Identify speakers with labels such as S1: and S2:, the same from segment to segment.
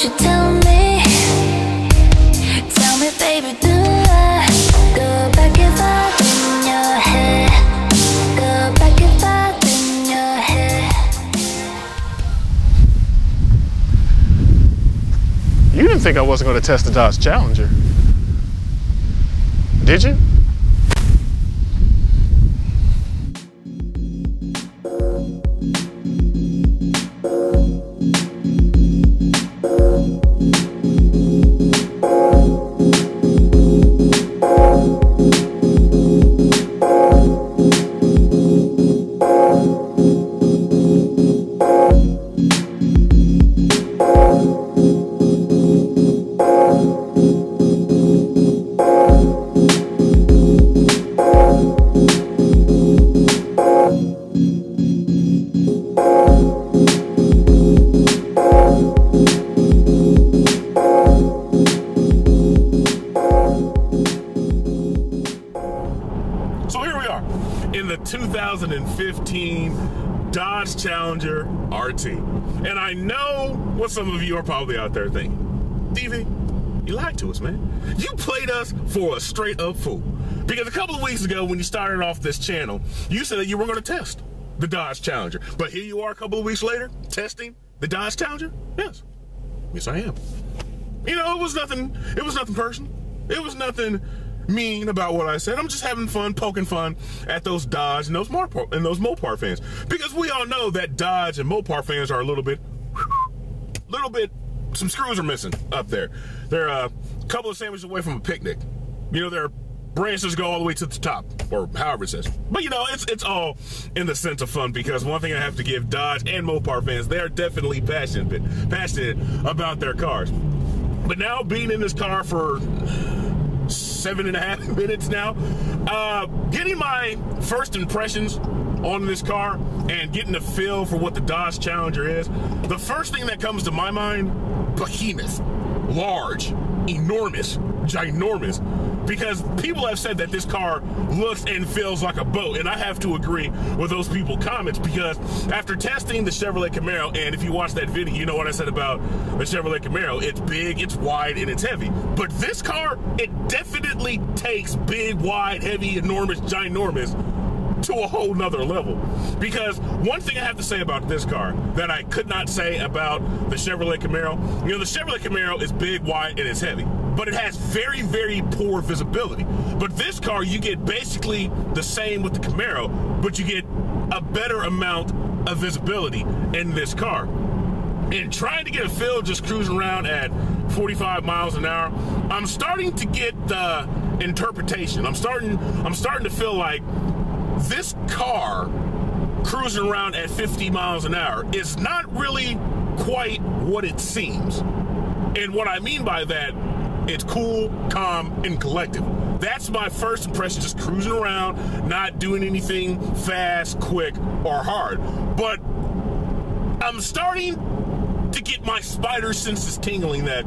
S1: you tell me, baby, do I go back if I in your head? Go back if I in your head.
S2: You didn't think I wasn't going to test the Dodge Challenger, did you?
S3: In the 2015 Dodge Challenger RT. And I know what some of you are probably out there thinking. DV, you lied to us, man. You played us for a straight up fool. Because a couple of weeks ago when you started off this channel, you said that you were going to test the Dodge Challenger. But here you are a couple of weeks later, testing the Dodge Challenger? Yes. Yes, I am. You know, it was nothing personal. It was nothing mean about what I said. I'm just having fun, poking fun at those Dodge and those Mopar fans, because we all know that Dodge and Mopar fans are a little bit, some screws are missing up there. They're a couple of sandwiches away from a picnic. You know, their branches go all the way to the top, or however it says. But you know, it's all in the sense of fun, because one thing I have to give Dodge and Mopar fans, they are definitely passionate about their cars. But now, being in this car for 7.5 minutes now, getting my first impressions on this car and getting a feel for what the Dodge Challenger is, the first thing that comes to my mind, behemoth, large, enormous, ginormous, because people have said that this car looks and feels like a boat, and I have to agree with those people's comments, because after testing the Chevrolet Camaro, and if you watch that video, you know what I said about the Chevrolet Camaro. It's big, it's wide, and it's heavy. But this car, it definitely takes big, wide, heavy, enormous, ginormous to a whole nother level. Because one thing I have to say about this car that I could not say about the Chevrolet Camaro, you know, the Chevrolet Camaro is big, wide, and it's heavy, but it has very, very poor visibility. But this car, you get basically the same with the Camaro, but you get a better amount of visibility in this car. And trying to get a feel just cruising around at 45 miles an hour, I'm starting to get the interpretation. I'm starting to feel like this car cruising around at 50 miles an hour is not really quite what it seems. And what I mean by that, it's cool, calm, and collective. That's my first impression, just cruising around, not doing anything fast, quick, or hard. But I'm starting to get my spider senses tingling that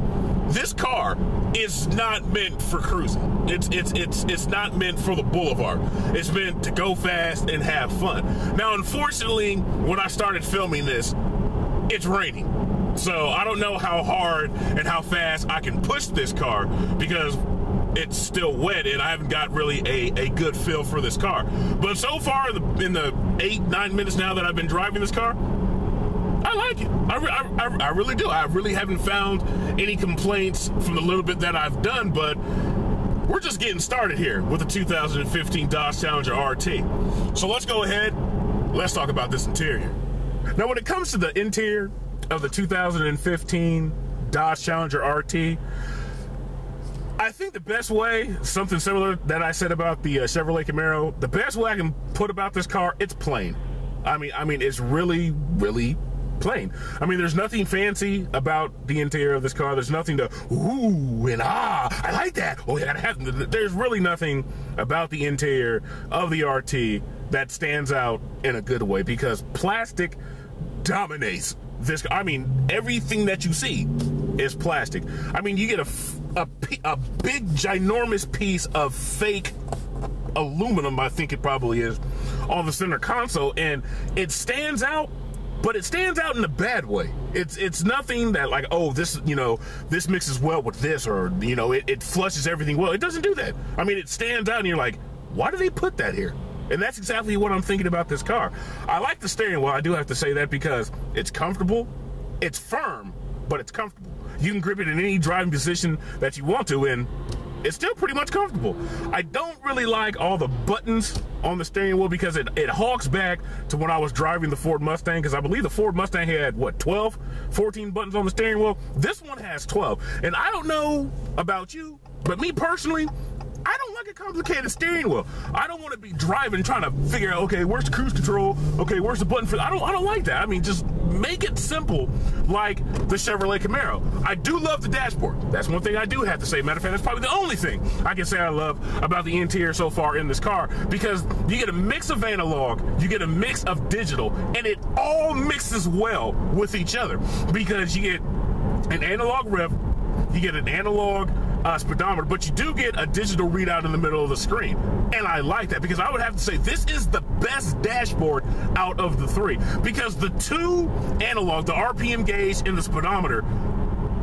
S3: this car is not meant for cruising. It's not meant for the boulevard. It's meant to go fast and have fun. Now, unfortunately, when I started filming this, it's raining. So I don't know how hard and how fast I can push this car, because it's still wet and I haven't got really a good feel for this car. But so far in the 8-9 minutes now that I've been driving this car, I like it. I really do. I really haven't found any complaints from the little bit that I've done, but we're just getting started here with the 2015 Dodge Challenger RT. So let's go ahead, let's talk about this interior. Now, when it comes to the interior of the 2015 Dodge Challenger RT, I think the best way, something similar that I said about the Chevrolet Camaro, the best way I can put about this car, it's plain. I mean, it's really, really plain. I mean, there's nothing fancy about the interior of this car. There's nothing to ooh and ah, I like that. Oh, yeah, there's really nothing about the interior of the RT that stands out in a good way, because plastic dominates this. I mean, everything that you see is plastic. I mean, you get a big, ginormous piece of fake aluminum, I think it probably is, on the center console, and it stands out but it stands out in a bad way. It's nothing that like, oh, this, you know, this mixes well with this, or, you know, it flushes everything well. It doesn't do that. I mean, it stands out and you're like, why do they put that here? And that's exactly what I'm thinking about this car. I like the steering wheel, I do have to say that, because it's comfortable, it's firm, but it's comfortable. You can grip it in any driving position that you want to, and it's still pretty much comfortable. I don't really like all the buttons on the steering wheel because it hawks back to when I was driving the Ford Mustang, because I believe the Ford Mustang had, what, 12, 14 buttons on the steering wheel? This one has 12. And I don't know about you, but me personally, I don't like a complicated steering wheel. I don't want to be driving trying to figure out, okay, where's cruise control? Okay, where's the button for? I don't like that. I mean, just make it simple like the Chevrolet Camaro. I do love the dashboard. That's one thing I do have to say. Matter of fact, that's probably the only thing I can say I love about the interior so far in this car, because you get a mix of analog, you get a mix of digital, and it all mixes well with each other, because you get an analog rev, you get an analog speedometer, but you do get a digital readout in the middle of the screen. And I like that, because I would have to say this is the best dashboard out of the three, because the two analog, the RPM gauge and the speedometer,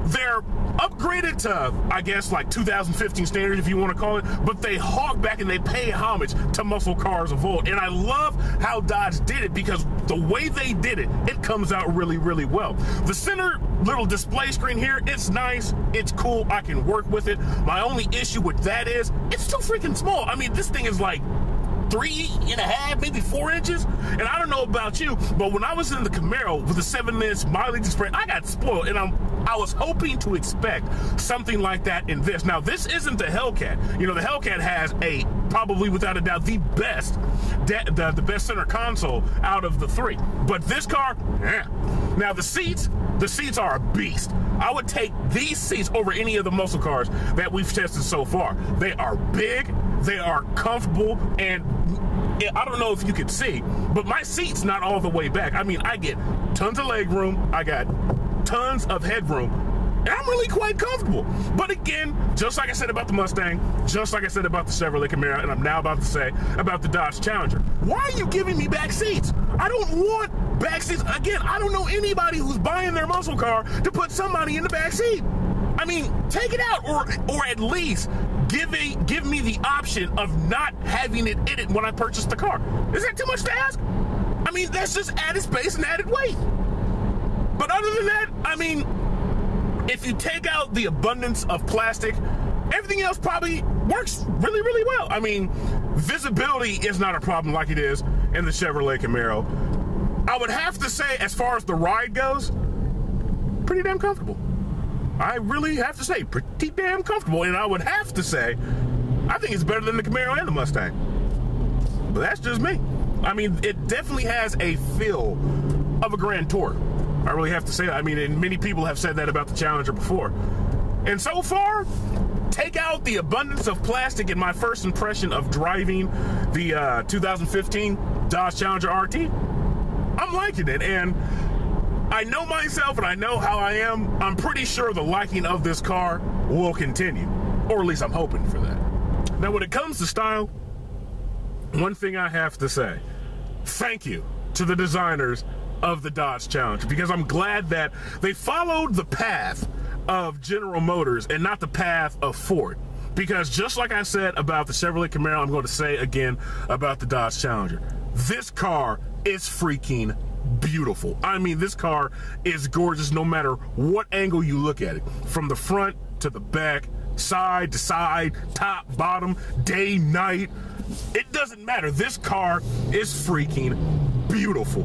S3: they're upgraded to, I guess, like 2015 standards, if you want to call it, but they hawk back and they pay homage to muscle cars of old. And I love how Dodge did it, because the way they did it, it comes out really, really well. The center little display screen here, it's nice, it's cool, I can work with it. My only issue with that is, it's still freaking small. I mean, this thing is like 3.5, maybe 4 inches. And I don't know about you, but when I was in the Camaro with the 7-inch mileage display, I got spoiled, and I was hoping to expect something like that in this. Now, this isn't the Hellcat. You know, the Hellcat has probably without a doubt the best center console out of the three. But this car, Now the seats are a beast. I would take these seats over any of the muscle cars that we've tested so far. They are big, they are comfortable, and I don't know if you can see, but my seat's not all the way back. I mean, I get tons of leg room, I got tons of headroom, and I'm really quite comfortable. But again, just like I said about the Mustang, just like I said about the Chevrolet Camaro, and I'm now about to say about the Dodge Challenger, why are you giving me back seats? I don't want back seats. Again, I don't know anybody who's buying their muscle car to put somebody in the back seat. I mean, take it out, or at least give me the option of not having it in it when I purchase the car. Is that too much to ask? I mean, that's just added space and added weight. But other than that, I mean, if you take out the abundance of plastic, everything else probably works really, really well. I mean, visibility is not a problem like it is in the Chevrolet Camaro. I would have to say, as far as the ride goes, pretty damn comfortable. I really have to say, pretty damn comfortable. And I would have to say, I think it's better than the Camaro and the Mustang. But that's just me. I mean, it definitely has a feel of a Grand Tour. I really have to say that. I mean, and many people have said that about the Challenger before. And so far, take out the abundance of plastic in my first impression of driving the 2015 Dodge Challenger RT. I'm liking it, and I know myself and I know how I am. I'm pretty sure the liking of this car will continue, or at least I'm hoping for that. Now, when it comes to style, one thing I have to say, thank you to the designers of the Dodge Challenger, because I'm glad that they followed the path of General Motors and not the path of Ford. Because just like I said about the Chevrolet Camaro, I'm going to say again about the Dodge Challenger. This car is freaking beautiful. I mean, this car is gorgeous no matter what angle you look at it. From the front to the back, side to side, top, bottom, day, night. It doesn't matter. This car is freaking beautiful.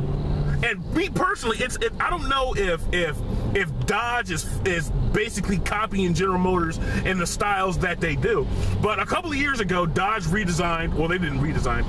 S3: And me personally, I don't know if Dodge is basically copying General Motors in the styles that they do. But a couple of years ago, Dodge redesigned, well, they didn't redesign,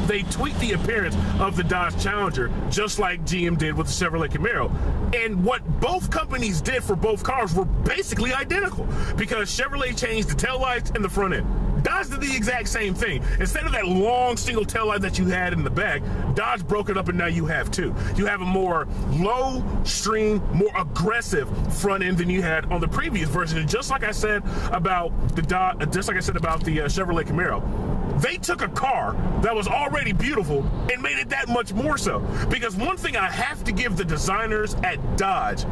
S3: they tweaked the appearance of the Dodge Challenger, just like GM did with the Chevrolet Camaro. And what both companies did for both cars were basically identical, because Chevrolet changed the taillights and the front end. Dodge did the exact same thing. Instead of that long single taillight that you had in the back, Dodge broke it up and now you have two. You have a more low stream, more aggressive front end than you had on the previous version. And just like I said about the Chevrolet Camaro, they took a car that was already beautiful and made it that much more so. Because one thing I have to give the designers at Dodge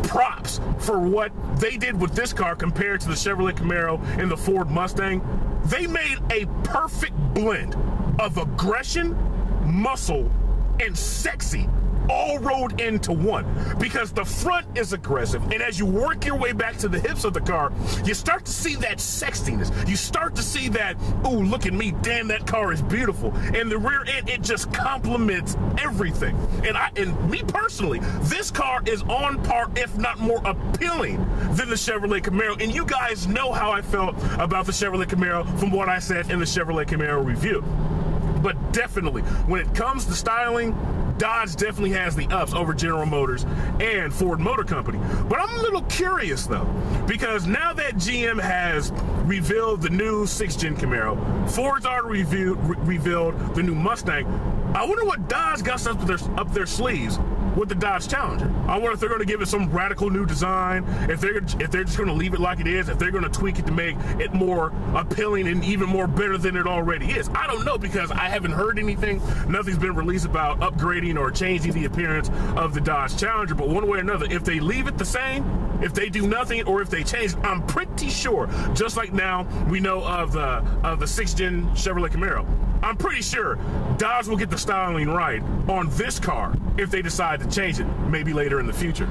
S3: props for what they did with this car compared to the Chevrolet Camaro and the Ford Mustang. They made a perfect blend of aggression, muscle, and sexy all rolled into one, because the front is aggressive, and as you work your way back to the hips of the car, you start to see that sexiness. You start to see that, ooh, look at me, damn, that car is beautiful. And the rear end, it just complements everything. And me personally, this car is on par, if not more appealing than the Chevrolet Camaro. And you guys know how I felt about the Chevrolet Camaro from what I said in the Chevrolet Camaro review. But definitely, when it comes to styling, Dodge definitely has the ups over General Motors and Ford Motor Company. But I'm a little curious, though, because now that GM has revealed the new 6th Gen Camaro, Ford's already revealed the new Mustang, I wonder what Dodge got up their sleeves with the Dodge Challenger. I wonder if they're going to give it some radical new design, if they're just going to leave it like it is, if they're going to tweak it to make it more appealing and even more better than it already is. I don't know, because I haven't heard anything. Nothing's been released about upgrading or changing the appearance of the Dodge Challenger. But one way or another, if they leave it the same, if they do nothing, or if they change, I'm pretty sure, just like now we know of the 6th Gen Chevrolet Camaro, I'm pretty sure Dodge will get the styling right on this car if they decide to change it, maybe later in the future.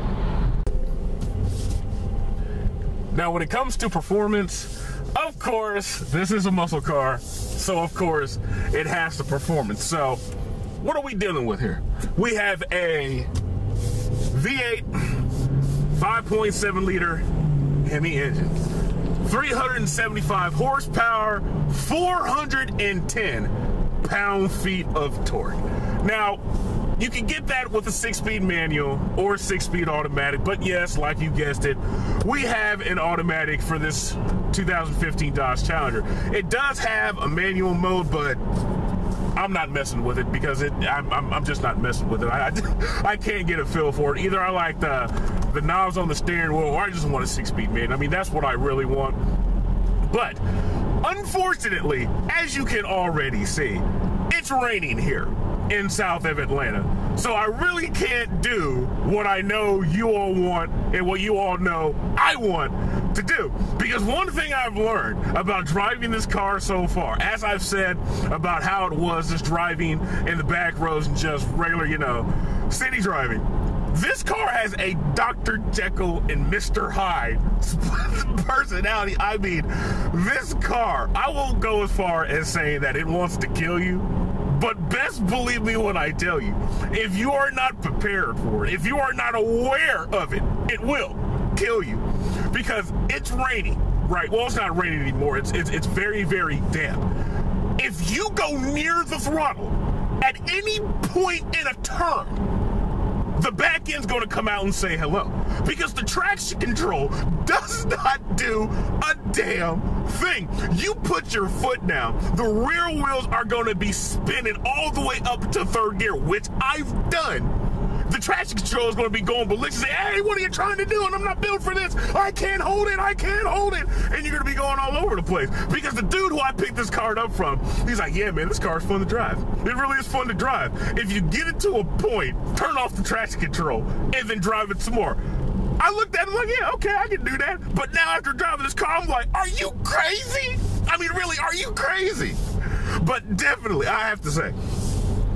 S3: Now, when it comes to performance, of course, this is a muscle car, so of course it has the performance. So what are we dealing with here? We have a V8 5.7 liter Hemi engine, 375 horsepower, 410 pound-feet of torque. Now, you can get that with a 6-speed manual or 6-speed automatic, but yes, like you guessed it, we have an automatic for this 2015 Dodge Challenger. It does have a manual mode, but I'm not messing with it, because I'm just not messing with it. I can't get a feel for it. Either I like the knobs on the steering wheel, or I just want a 6-speed manual. I mean, that's what I really want. But unfortunately, as you can already see, it's raining here in south of Atlanta. So I really can't do what I know you all want and what you all know I want to do. Because one thing I've learned about driving this car so far, as I've said about how it was just driving in the back roads and just regular, city driving, this car has a Dr. Jekyll and Mr. Hyde personality. I mean, this car, I won't go as far as saying that it wants to kill you, but best believe me when I tell you, if you are not prepared for it, if you are not aware of it, it will kill you. Because it's raining, right? Well, it's not raining anymore. It's very, very damp. If you go near the throttle at any point in a turn, the back end's going to come out and say hello, because the traction control does not do a damn thing. You put your foot down, the rear wheels are going to be spinning all the way up to 3rd gear, which I've done. The traction control is going to be going ballistic, say, hey, what are you trying to do? And I'm not built for this. I can't hold it. I can't hold it. And you're going to be going all over the place, because the dude who I picked this car up from, he's like, yeah, man, this car is fun to drive. It really is fun to drive. If you get it to a point, turn off the traction control and then drive it some more. I looked at him like, yeah, okay, I can do that. But now after driving this car, I'm like, are you crazy? I mean, really, are you crazy? But definitely, I have to say,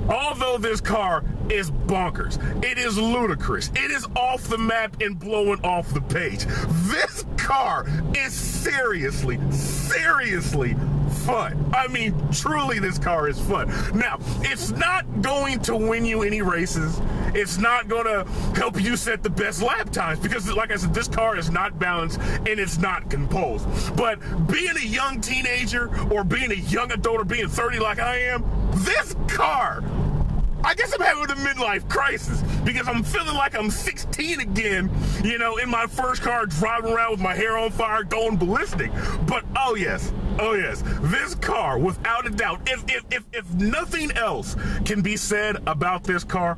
S3: although this car is bonkers, it is ludicrous, it is off the map and blowing off the page, this car is seriously fun. I mean, truly, this car is fun. Now, it's not going to win you any races. It's not going to help you set the best lap times, because, like I said, this car is not balanced and it's not composed. But being a young teenager, or being a young adult, or being 30 like I am, this car, I guess I'm having a midlife crisis, because I'm feeling like I'm 16 again, in my first car, driving around with my hair on fire, going ballistic. But oh yes, this car, without a doubt, if nothing else can be said about this car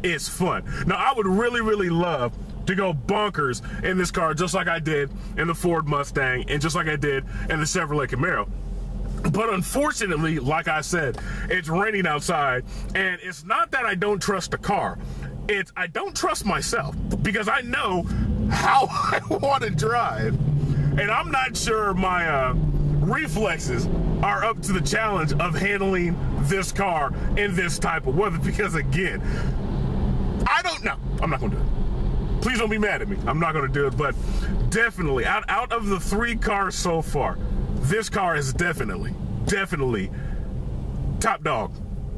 S3: is fun. Now, I would really love to go bonkers in this car, just like I did in the Ford Mustang and just like I did in the Chevrolet Camaro. But unfortunately, like I said, it's raining outside, and it's not that I don't trust the car. It's I don't trust myself because I know how I want to drive, and I'm not sure my reflexes are up to the challenge of handling this car in this type of weather because, again, I don't know. I'm not going to do it. Please don't be mad at me. I'm not going to do it, but definitely, out of the 3 cars so far, this car is definitely top dog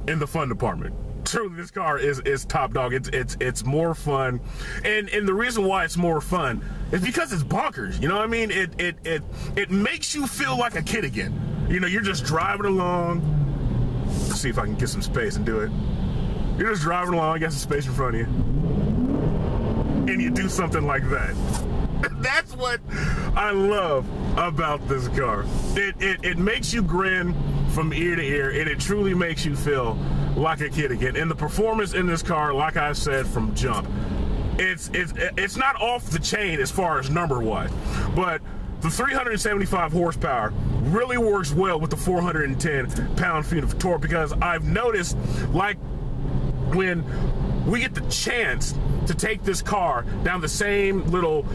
S3: in the fun department. Truly, this car is top dog. It's more fun, and the reason why it's more fun is because it's bonkers. You know what I mean? It makes you feel like a kid again. You know, you're just driving along. Let's see if I can get some space and do it. You're just driving along, you got some space in front of you, and you do something like that. That's what I love about this car. It makes you grin from ear to ear, and it truly makes you feel like a kid again. And the performance in this car, like I said from jump, it's not off the chain as far as number-wise, but the 375 horsepower really works well with the 410 pound-feet of torque, because I've noticed, like, when we get the chance to take this car down the same little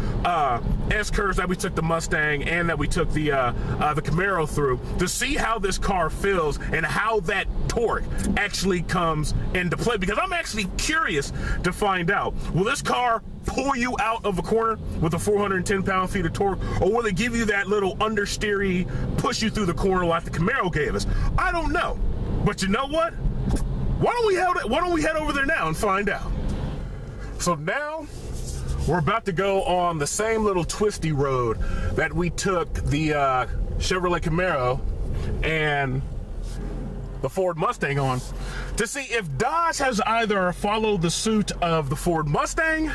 S3: S-curves that we took the Mustang and that we took the Camaro through, to see how this car feels and how that torque actually comes into play, because I'm actually curious to find out, will this car pull you out of a corner with a 410 pound-feet of torque, or will it give you that little understeery, push you through the corner like the Camaro gave us? I don't know, but you know what? Why don't we head over there now and find out? So now we're about to go on the same little twisty road that we took the Chevrolet Camaro and the Ford Mustang on, to see if Dodge has either followed the suit of the Ford Mustang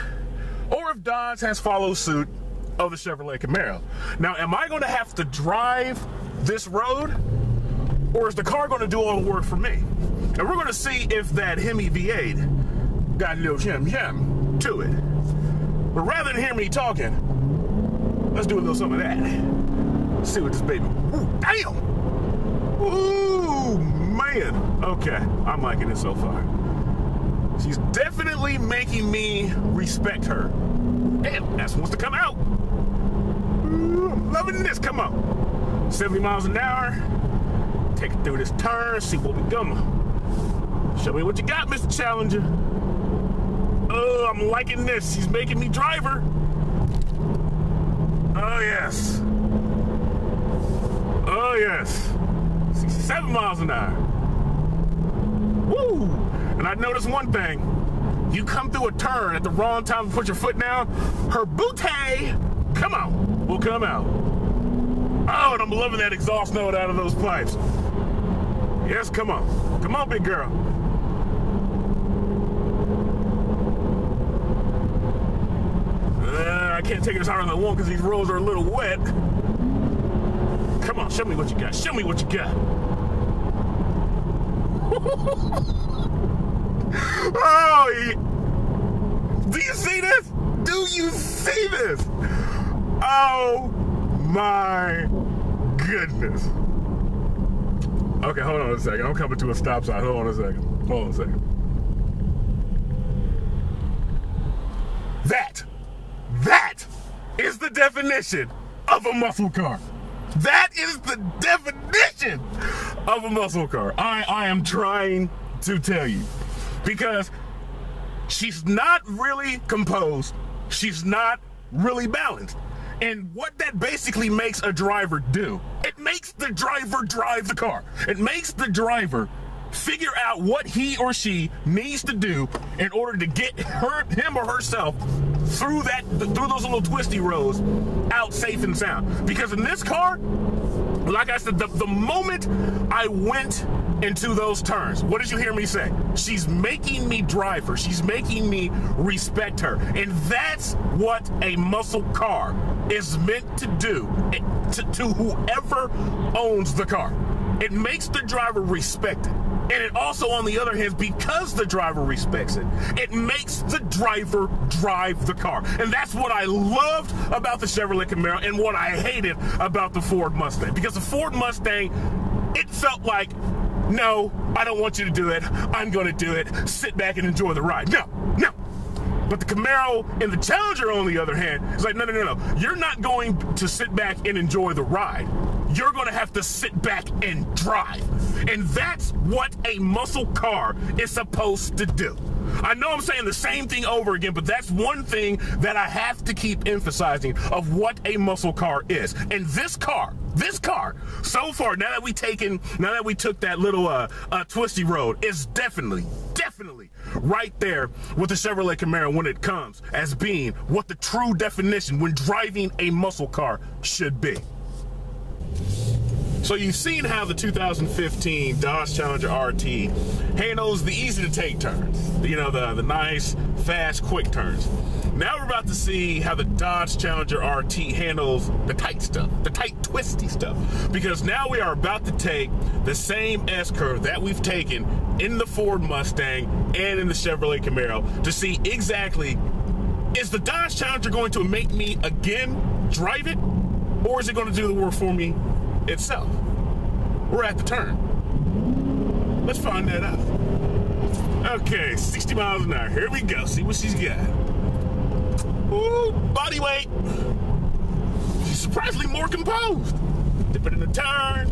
S3: or if Dodge has followed suit of the Chevrolet Camaro. Now, am I going to have to drive this road, or is the car going to do all the work for me? And we're going to see if that Hemi V8 got a little shim to it. But rather than hear me talking, let's do a little some of that. Let's see what this baby. Ooh, damn! Ooh, man. Okay, I'm liking it so far. She's definitely making me respect her. Damn, that wants to come out. Ooh, I'm loving this. Come on. 70 miles an hour. Take it through this turn, see what we got. Show me what you got, Mr. Challenger. Oh, I'm liking this. She's making me drive her. Oh, yes. Oh, yes. 67 miles an hour. Woo! And I noticed one thing. You come through a turn at the wrong time to put your foot down, her booty, come on, will come out. Oh, and I'm loving that exhaust note out of those pipes. Yes, come on. Come on, big girl. I can't take it as hard as I want because these roads are a little wet. Come on, show me what you got. Show me what you got. Oh, yeah. Do you see this? Do you see this? Oh, my goodness. Okay, hold on a second. I'm coming to a stop sign. Hold on a second. Hold on a second. That is the definition of a muscle car. That is the definition of a muscle car. I am trying to tell you, because she's not really composed. She's not really balanced. And what that basically makes a driver do, it makes the driver drive the car. It makes the driver figure out what he or she needs to do in order to get him or herself through those little twisty roads out safe and sound. Because in this car, like I said, the moment I went into those turns, what did you hear me say? She's making me drive her. She's making me respect her. And that's what a muscle car is meant to do to whoever owns the car. It makes the driver respect it. And it also, on the other hand, because the driver respects it, it makes the driver drive the car. And that's what I loved about the Chevrolet Camaro and what I hated about the Ford Mustang. Because the Ford Mustang it felt like, no, I don't want you to do it. I'm going to do it. Sit back and enjoy the ride. No. But the Camaro and the Challenger, on the other hand, is like, no. You're not going to sit back and enjoy the ride. You're going to have to sit back and drive. And that's what a muscle car is supposed to do. I know I'm saying the same thing over again, but that's one thing that I have to keep emphasizing of what a muscle car is. And this car, so far, now that we took that little twisty road, is definitely right there with the Chevrolet Camaro when it comes as being what the true definition when driving a muscle car should be. So you've seen how the 2015 Dodge Challenger RT handles the easy to take turns, you know, the nice, fast, quick turns. Now we're about to see how the Dodge Challenger RT handles the tight stuff, the tight, twisty stuff. Because now we are about to take the same S-curve that we've taken in the Ford Mustang and in the Chevrolet Camaro to see exactly, is the Dodge Challenger going to make me again drive it, or is it going to do the work for me itself? We're at the turn. Let's find that out. Okay, 60 miles an hour. Here we go. See what she's got. Ooh, body weight. She's surprisingly more composed. Dip it in the turn.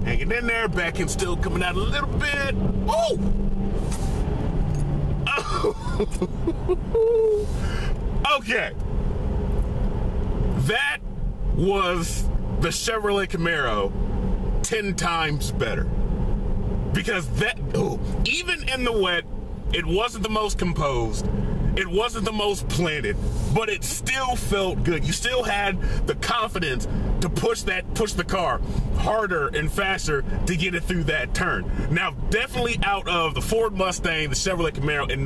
S3: Hanging in there. Back end still coming out a little bit. Oh! Okay. That was the Chevrolet Camaro 10 times better. Because even in the wet, it wasn't the most composed, it wasn't the most planted, but it still felt good. You still had the confidence to push the car harder and faster to get it through that turn. Now, definitely out of the Ford Mustang, the Chevrolet Camaro, and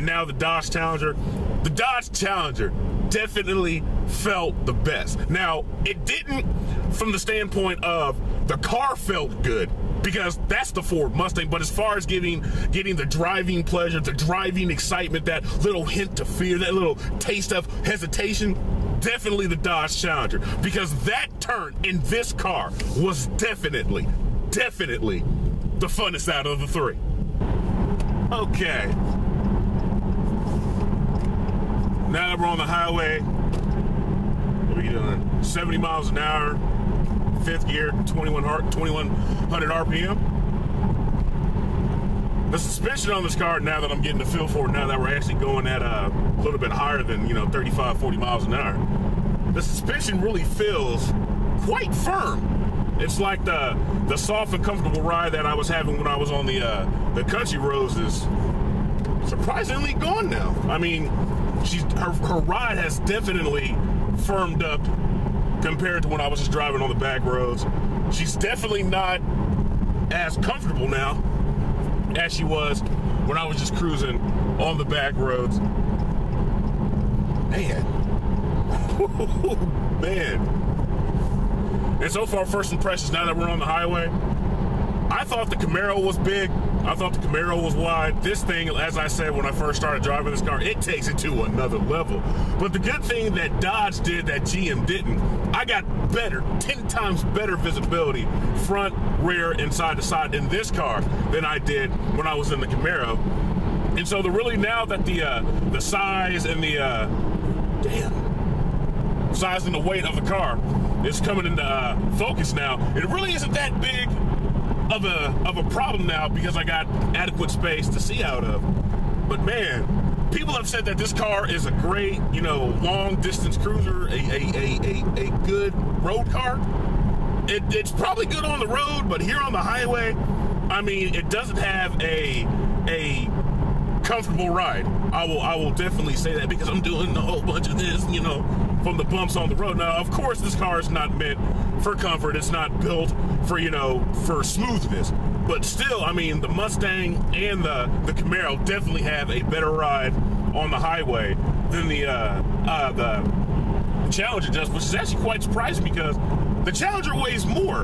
S3: now the Dodge Challenger, the Dodge Challenger definitely felt the best. Now, it didn't from the standpoint of the car felt good, because that's the Ford Mustang, but as far as getting the driving pleasure, the driving excitement, that little hint of fear, that little taste of hesitation, definitely the Dodge Challenger, because that turn in this car was definitely the funnest out of the three. Okay. Now that we're on the highway, what are we doing? 70 miles an hour, fifth gear, 2100 RPM. The suspension on this car, now that I'm getting the feel for it, now that we're actually going at a little bit higher than, 35, 40 miles an hour, the suspension really feels quite firm. It's like the soft and comfortable ride that I was having when I was on the country roads is surprisingly gone now. I mean, her ride has definitely firmed up compared to when I was just driving on the back roads. She's definitely not as comfortable now as she was when I was just cruising on the back roads. Man. Man. And so far, first impressions, now that we're on the highway, I thought the Camaro was big. I thought the Camaro was wide. This thing, as I said when I first started driving this car, it takes it to another level. But the good thing that Dodge did that GM didn't, I got 10 times better visibility, front, rear, and side to side in this car than I did when I was in the Camaro. And so now that the size and the size and the weight of the car is coming into focus now, it really isn't that big of a problem now because I got adequate space to see out of. But man, people have said that this car is a great, long distance cruiser, a good road car. It's probably good on the road, but here on the highway, I mean, it doesn't have a comfortable ride. I will definitely say that because I'm doing a whole bunch of this, from the bumps on the road. Now, of course, this car is not meant for comfort. It's not built for, for smoothness. But still, I mean, the Mustang and the Camaro definitely have a better ride on the highway than the Challenger does, which is actually quite surprising because the Challenger weighs more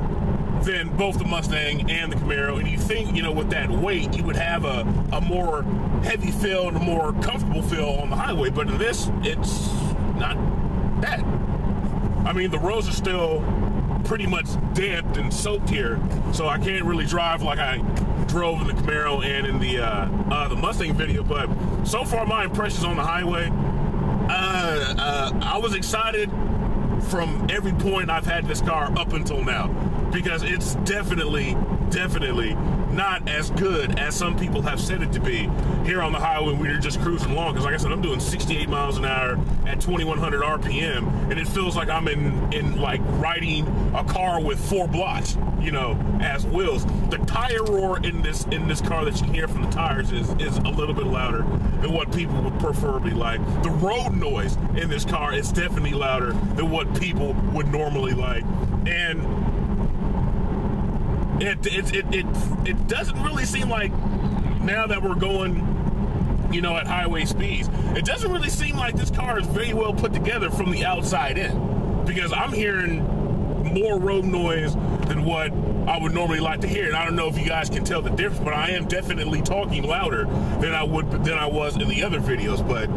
S3: than both the Mustang and the Camaro, and you think, with that weight, you would have a more heavy feel and a more comfortable feel on the highway, but in this, it's not that. I mean, the roads are still pretty much damped and soaked here, so I can't really drive like I drove in the Camaro and in the Mustang video. But so far, my impressions on the highway, I was excited from every point I've had this car up until now, because it's definitely not as good as some people have said it to be here on the highway when we're just cruising along. Because like I said, I'm doing 68 miles an hour at 2100 RPM, and it feels like I'm in like riding a car with 4 blocks, you know, as wheels. The tire roar in this car that you can hear from the tires is a little bit louder than what people would preferably like. The road noise in this car is definitely louder than what people would normally like, and it doesn't really seem like, now that we're going, you know, at highway speeds, it doesn't really seem like this car is very well put together from the outside in, because I'm hearing more road noise than what I would normally like to hear. And I don't know if you guys can tell the difference, but I am definitely talking louder than I was in the other videos. But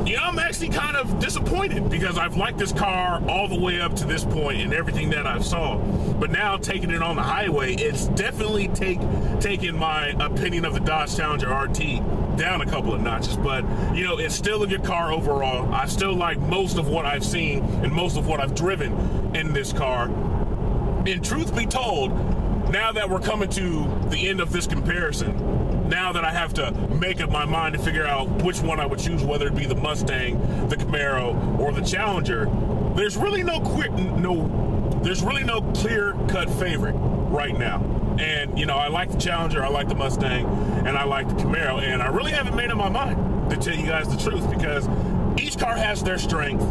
S3: yeah, I'm actually kind of disappointed, because I've liked this car all the way up to this point and everything that I've saw. But now taking it on the highway, it's definitely taken my opinion of the Dodge Challenger RT down a couple of notches. But, you know, it's still a good car overall. I still like most of what I've seen and most of what I've driven in this car. And truth be told, now that we're coming to the end of this comparison, now that I have to make up my mind to figure out which one I would choose, whether it be the Mustang, the Camaro, or the Challenger, there's really no clear-cut favorite right now. And, you know, I like the Challenger, I like the Mustang, and I like the Camaro, and I really haven't made up my mind, to tell you guys the truth, because each car has their strength,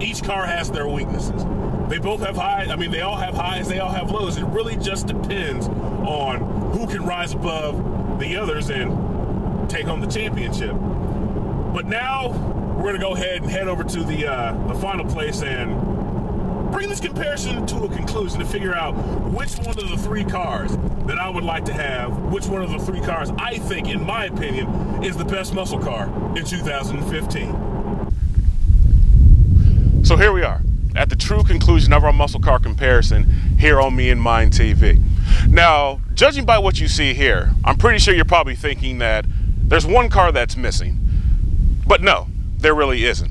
S3: each car has their weaknesses. They both have highs. I mean, they all have highs, they all have lows. It really just depends on who can rise above the others and take home the championship. But now we're going to go ahead and head over to the final place and bring this comparison to a conclusion to figure out which one of the 3 cars that I would like to have, which one of the 3 cars I think, in my opinion, is the best muscle car in 2015.
S2: So here we are at the true conclusion of our muscle car comparison here on Me and Mine TV. Now, judging by what you see here, I'm pretty sure you're probably thinking that there's one car that's missing. But no, there really isn't.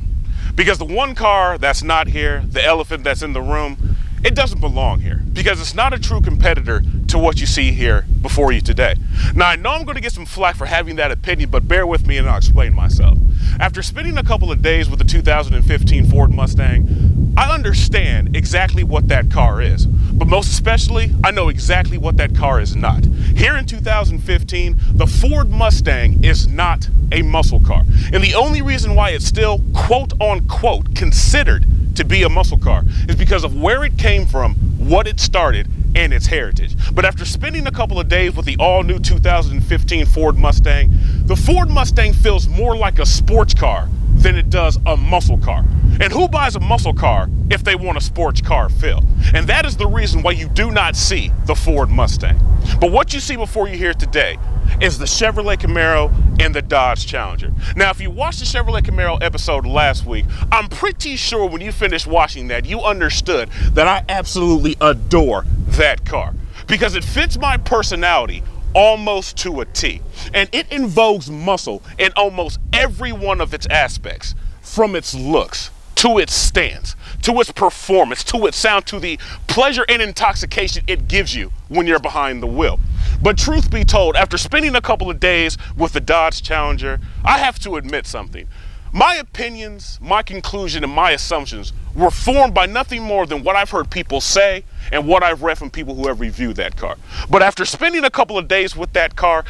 S2: Because the one car that's not here, the elephant that's in the room, it doesn't belong here, because it's not a true competitor to what you see here before you today. Now, I know I'm going to get some flack for having that opinion, but bear with me and I'll explain myself. After spending a couple of days with the 2015 Ford Mustang, I understand exactly what that car is, but most especially, I know exactly what that car is not. Here in 2015, the Ford Mustang is not a muscle car. And the only reason why it's still, quote unquote, considered to be a muscle car is because of where it came from, what it started, and its heritage. But after spending a couple of days with the all-new 2015 Ford Mustang, the Ford Mustang feels more like a sports car than it does a muscle car. And who buys a muscle car if they want a sports car feel? And that is the reason why you do not see the Ford Mustang. But what you see before you here today is the Chevrolet Camaro and the Dodge Challenger. Now, if you watched the Chevrolet Camaro episode last week, I'm pretty sure when you finished watching that, you understood that I absolutely adore that car, because it fits my personality almost to a T, and it invokes muscle in almost every one of its aspects, from its looks to its stance, to its performance, to its sound, to the pleasure and intoxication it gives you when you're behind the wheel. But truth be told, after spending a couple of days with the Dodge Challenger, I have to admit something. My opinions, my conclusion, and my assumptions were formed by nothing more than what I've heard people say and what I've read from people who have reviewed that car. But after spending a couple of days with that car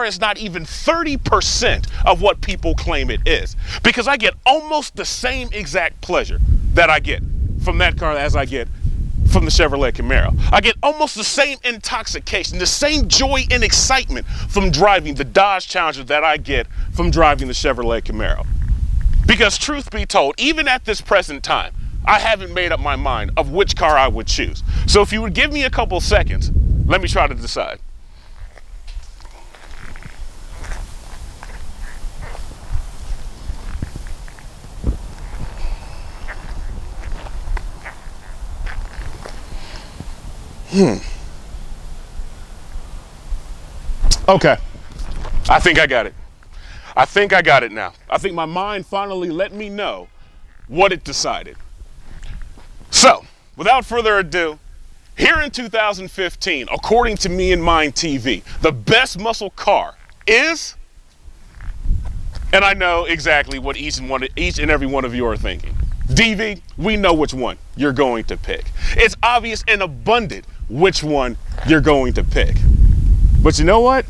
S2: is not even 30% of what people claim it is. Because I get almost the same exact pleasure that I get from that car as I get from the Chevrolet Camaro. I get almost the same intoxication, the same joy and excitement from driving the Dodge Challenger that I get from driving the Chevrolet Camaro. Because truth be told, even at this present time, I haven't made up my mind of which car I would choose. So if you would give me a couple seconds, let me try to decide. Okay. I think I got it. I think I got it now. I think my mind finally let me know what it decided. So, without further ado, here in 2015, according to Me and Mine TV, the best muscle car is, and I know exactly what each and every one of you are thinking. DV, we know which one you're going to pick. It's obvious and abundant which one you're going to pick. But you know what?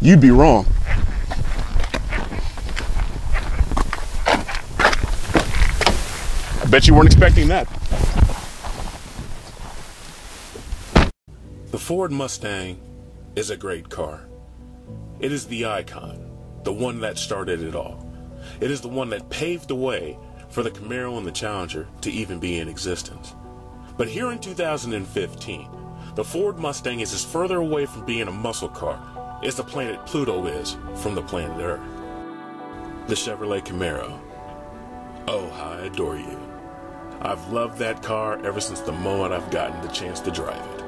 S2: You'd be wrong. I bet you weren't expecting that.
S3: The Ford Mustang is a great car. It is the icon, the one that started it all. It is the one that paved the way for the Camaro and the Challenger to even be in existence. But here in 2015, the Ford Mustang is as further away from being a muscle car as the planet Pluto is from the planet Earth. The Chevrolet Camaro. Oh, how I adore you. I've loved that car ever since the moment I've gotten the chance to drive it.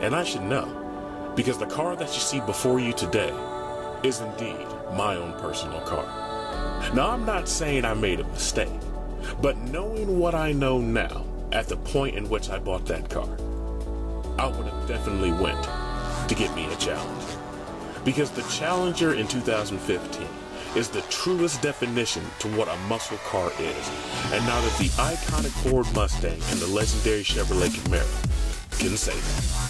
S3: And I should know, because the car that you see before you today is indeed my own personal car. Now, I'm not saying I made a mistake, but knowing what I know now at the point in which I bought that car, I would have definitely went to get me a Challenger. Because the Challenger in 2015 is the truest definition to what a muscle car is. And now that the iconic Ford Mustang and the legendary Chevrolet Camaro can say that.